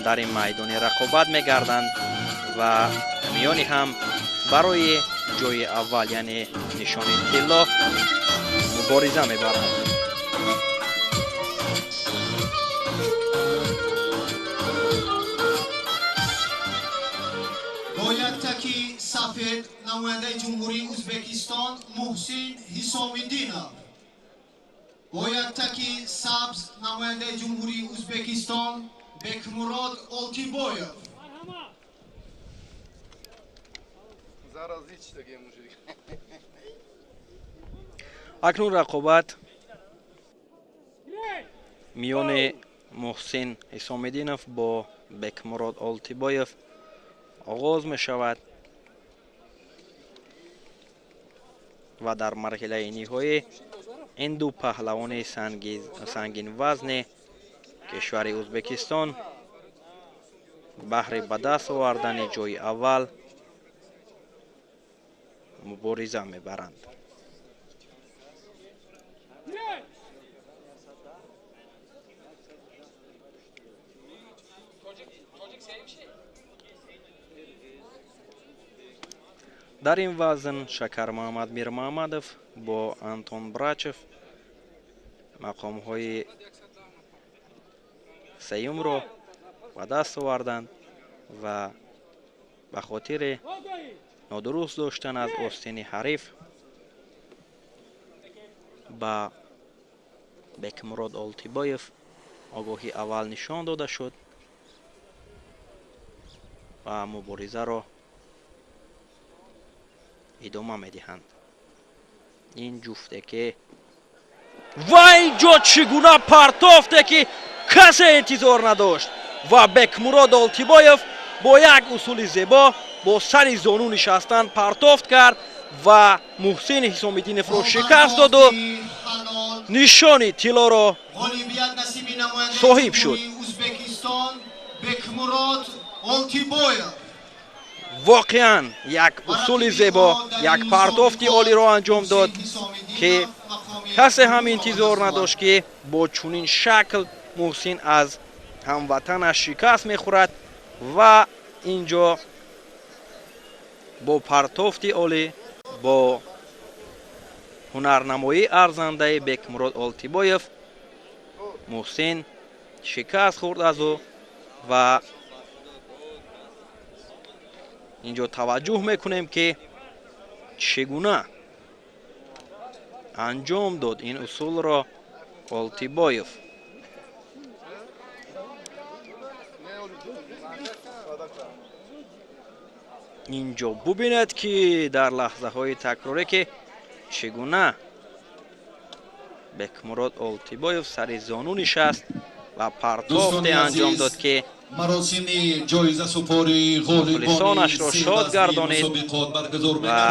дар ин майдони рақобат мегарданд ва миёни ҳам барои ҷои аввал яъне нишони тилло мубориза мебаранд. با یک تکی سفید نماینده جمهوری ازبکستان محسن حسامیدینov، با یک تکی سبز نماینده جمهوری ازبکستان بکمurod oltiboyev. акнун рақобат миёни муҳсин ҳисомиддинов бо бекмурод олтибоев оғоз мешавад ва дар марҳилаи ниҳоӣ ин ду паҳлавони сангинвазни кишвари ӯзбекистон баҳри ба даст овардани ҷои аввал мубориза мебаранд. дар ин вазн шакар муҳаммад мирмуҳаммадов бо антон брачев мақомҳои сеюмро ба даст оварданд ва ба хотири нодуруст доштан аз остини ҳариф ба бекмурод олтибоев огоҳи аввал нишон дода шуд ва муборизаро идома медиҳанд. ин ҷуфте ки ва инҷо чӣ гуна партофте ки касе интизор надошт ва бекмурод олтибоев бо як усули зебо бо сари зону нишастан партофт кард ва муҳсин ҳисомиддиновро шикаст доду нишони тиллоро соҳиб шуд. воқеан як усули зебо, як партофти олиро анҷом дод ки касе ҳам интизор надошт ки бо чунин шакл муҳсин аз ҳамватанаш шикаст мехӯрад ва инҷо бо партофти олӣ бо ҳунарнамоии арзандаи бекмурод олтибоев муҳсин шикаст хӯрд аз ӯ ва инҷо таваҷҷӯҳ мекунем ки чӣ гуна анҷом дод ин усулро олтибоев. инҷо бубинед ки дар лаҳзаҳои такрорӣ ки чӣ гуна бекмурод олтибоев сари зону нишаст ва партофте анҷом дод ки мухлисонашро шод гардонид ва